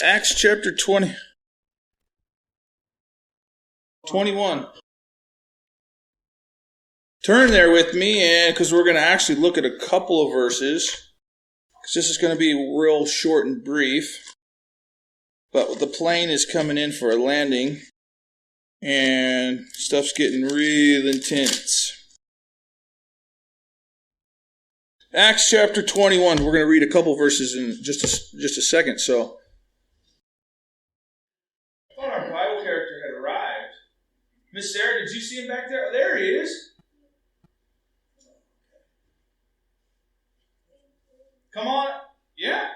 Acts chapter 21. Turn there with me, and because we're going to actually look at a couple of verses. Because this is going to be real short and brief. But the plane is coming in for a landing. And stuff's getting real intense. Acts chapter 21. We're going to read a couple verses in just a second. So, I thought our Bible character had arrived. Miss Sarah, did you see him back there? Oh, there he is. Come on. Yeah.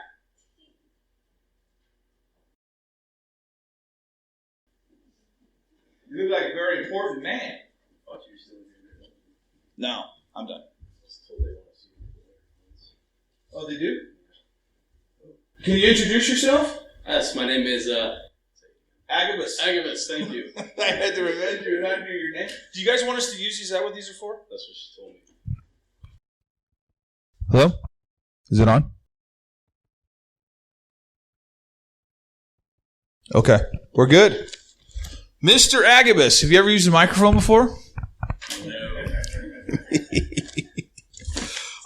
You look like a very important man. No, I'm done. Oh, they do? Can you introduce yourself? Yes, my name is Agabus. Agabus, thank you. I had to remind you not to do your name. Do you guys want us to use these? Is that what these are for? That's what she told me. Hello? Is it on? Okay, we're good. Mr. Agabus, have you ever used a microphone before? No.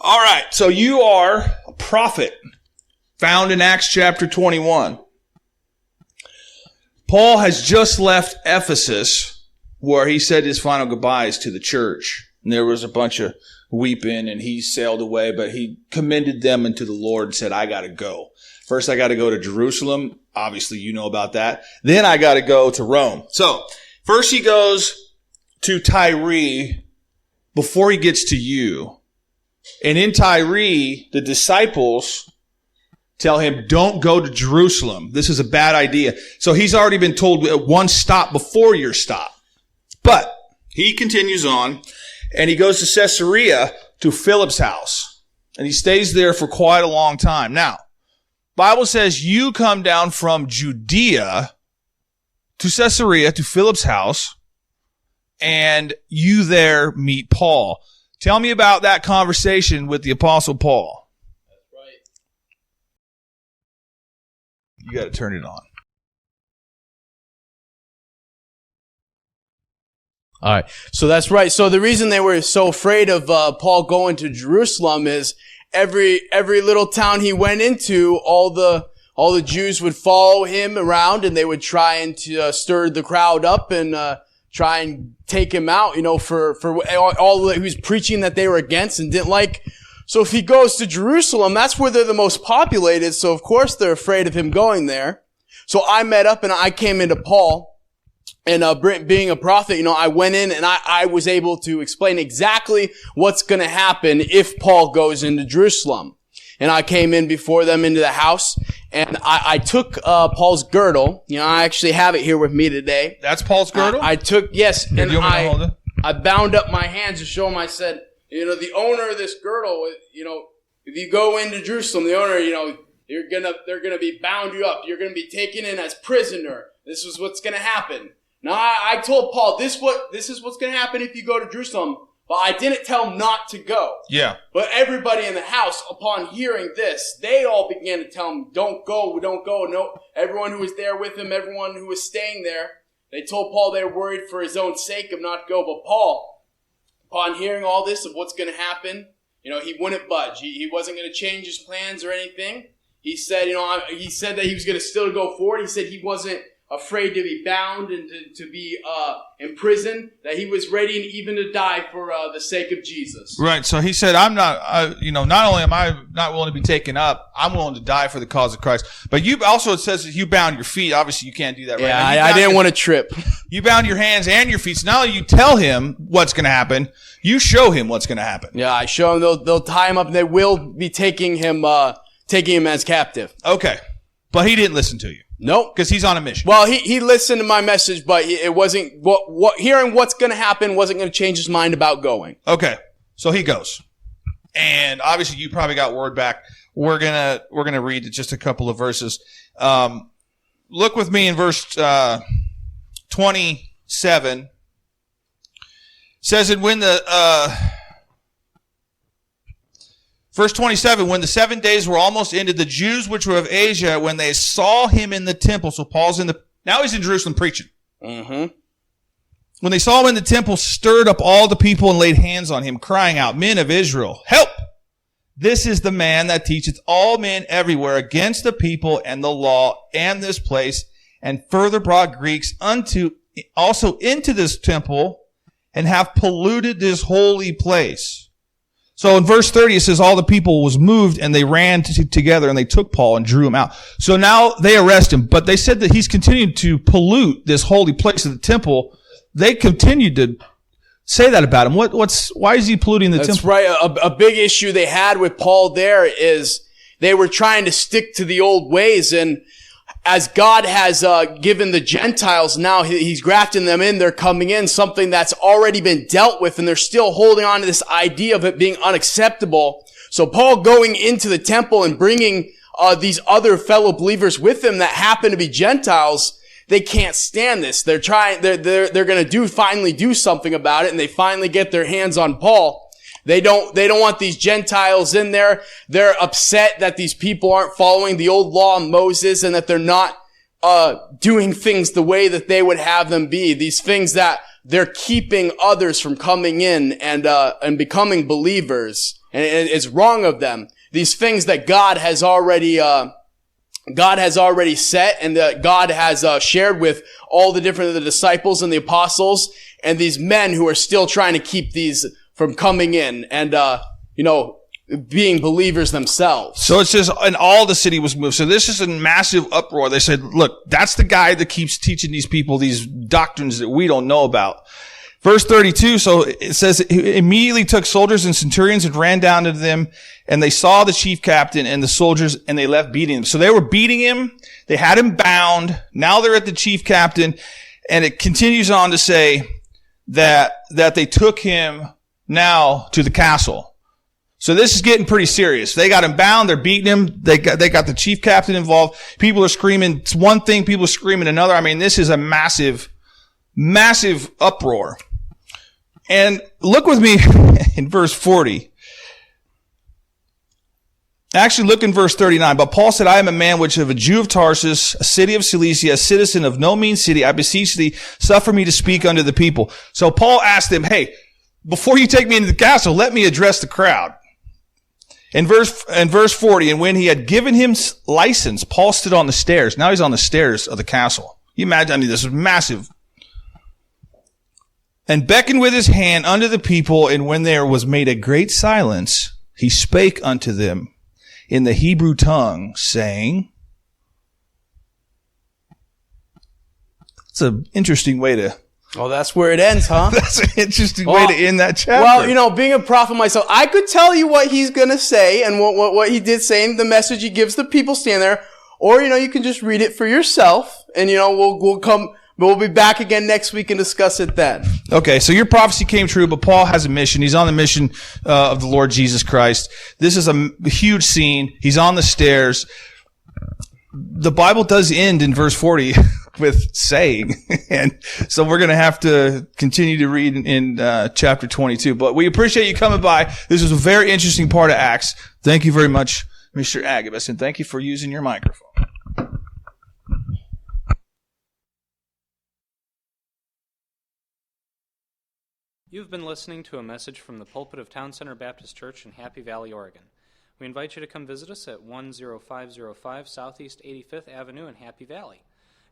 All right, so you are a prophet found in Acts chapter 21. Paul has just left Ephesus where he said his final goodbyes to the church. And there was a bunch of weeping and he sailed away, but he commended them unto the Lord and said, I got to go. First, I got to go to Jerusalem. Obviously, you know about that. Then I got to go to Rome. So first he goes to Tyre before he gets to you. And in Tyre, the disciples tell him, don't go to Jerusalem. This is a bad idea. So he's already been told one stop before your stop. But he continues on, and he goes to Caesarea to Philip's house. And he stays there for quite a long time. Now, Bible says you come down from Judea to Caesarea to Philip's house, and you there meet Paul. Tell me about that conversation with the Apostle Paul. That's right. You got to turn it on. All right. So that's right. So the reason they were so afraid of Paul going to Jerusalem is every little town he went into, all the Jews would follow him around and they would try and stir the crowd up and try and take him out, for all that he was preaching that they were against and didn't like. So if he goes to Jerusalem, that's where they're the most populated. So of course they're afraid of him going there. So I met up and I came into Paul. And being a prophet, I went in and I was able to explain exactly what's going to happen if Paul goes into Jerusalem. And I came in before them into the house, and I took Paul's girdle. I actually have it here with me today. That's Paul's girdle? Yes, and I bound up my hands to show him. I said, the owner of this girdle, if you go into Jerusalem, the owner, they're gonna be bound you up. You're gonna be taken in as prisoner. This is what's gonna happen. Now, I told Paul, this is what's going to happen if you go to Jerusalem, but I didn't tell him not to go. Yeah. But everybody in the house, upon hearing this, they all began to tell him, don't go. No, everyone who was there with him, everyone who was staying there, they told Paul they were worried for his own sake of not go. But Paul, upon hearing all this of what's going to happen, he wouldn't budge. He wasn't going to change his plans or anything. He said, he said that he was going to still go forward. He said he wasn't afraid to be bound and to be imprisoned, that he was ready even to die for the sake of Jesus. Right. So he said, I'm not, not only am I not willing to be taken up, I'm willing to die for the cause of Christ. But you also, it says that you bound your feet. Obviously, you can't do that right now. Yeah, I didn't want to trip. You bound your hands and your feet. So not only you tell him what's going to happen, you show him what's going to happen. Yeah, I show him. They'll tie him up and they will be taking him as captive. Okay. But he didn't listen to you. Nope. Because he's on a mission. Well, he listened to my message, but it wasn't, hearing what's going to happen wasn't going to change his mind about going. Okay. So he goes. And obviously you probably got word back. We're going to read just a couple of verses. Look with me in verse 27. It says, and when Verse 27, when the 7 days were almost ended, the Jews which were of Asia, when they saw him in the temple, so now he's in Jerusalem preaching. Mm-hmm. When they saw him in the temple, stirred up all the people and laid hands on him, crying out, Men of Israel, help! This is the man that teacheth all men everywhere against the people and the law and this place, and further brought Greeks also into this temple, and have polluted this holy place. So in verse 30, it says all the people was moved and they ran together and they took Paul and drew him out. So now they arrest him, but they said that he's continued to pollute this holy place of the temple. They continued to say that about him. Why is he polluting the temple? That's right. A big issue they had with Paul there is they were trying to stick to the old ways, and as God has given the Gentiles now, he's grafting them in, they're coming in, something that's already been dealt with, and they're still holding on to this idea of it being unacceptable. So Paul going into the temple and bringing these other fellow believers with him that happen to be Gentiles, they can't stand this. They're going to finally do something about it, and they finally get their hands on Paul. They don't want these Gentiles in there. They're upset that these people aren't following the old law of Moses and that they're not, doing things the way that they would have them be. These things that they're keeping others from coming in and becoming believers. And it's wrong of them. These things that God has already set and that God has, shared with all the different the disciples and the apostles and these men who are still trying to keep these from coming in and, being believers themselves. So it says, and all the city was moved. So this is a massive uproar. They said, look, that's the guy that keeps teaching these people these doctrines that we don't know about. Verse 32, so it says, he immediately took soldiers and centurions and ran down to them, and they saw the chief captain and the soldiers, and they left beating him. So they were beating him. They had him bound. Now they're at the chief captain, and it continues on to say that they took him now to the castle. So this is getting pretty serious. They got him bound. They're beating him. They got the chief captain involved. People are screaming. It's one thing. People are screaming another. I mean, this is a massive, massive uproar. And look with me in verse 40. Actually, look in verse 39. But Paul said, I am a man which of a Jew of Tarsus, a city of Cilicia, a citizen of no mean city. I beseech thee, suffer me to speak unto the people. So Paul asked them, hey, before you take me into the castle, let me address the crowd. In verse 40, and when he had given him license, Paul stood on the stairs. Now he's on the stairs of the castle. You imagine, this is massive. And beckoned with his hand unto the people, and when there was made a great silence, he spake unto them in the Hebrew tongue, saying, it's an interesting way to... Oh, that's where it ends, huh? That's an interesting way to end that chapter. Well, being a prophet myself, I could tell you what he's going to say and what he did say and the message he gives the people standing there. Or, you can just read it for yourself and, we'll be back again next week and discuss it then. Okay, so your prophecy came true, but Paul has a mission. He's on the mission of the Lord Jesus Christ. This is a huge scene. He's on the stairs. The Bible does end in verse 40 with saying, and so we're going to have to continue to read in chapter 22. But we appreciate you coming by. This is a very interesting part of Acts. Thank you very much, Mr. Agabus, and thank you for using your microphone. You've been listening to a message from the pulpit of Town Center Baptist Church in Happy Valley, Oregon. We invite you to come visit us at 10505 Southeast 85th Avenue in Happy Valley.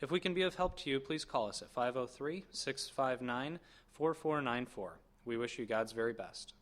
If we can be of help to you, please call us at 503-659-4494. We wish you God's very best.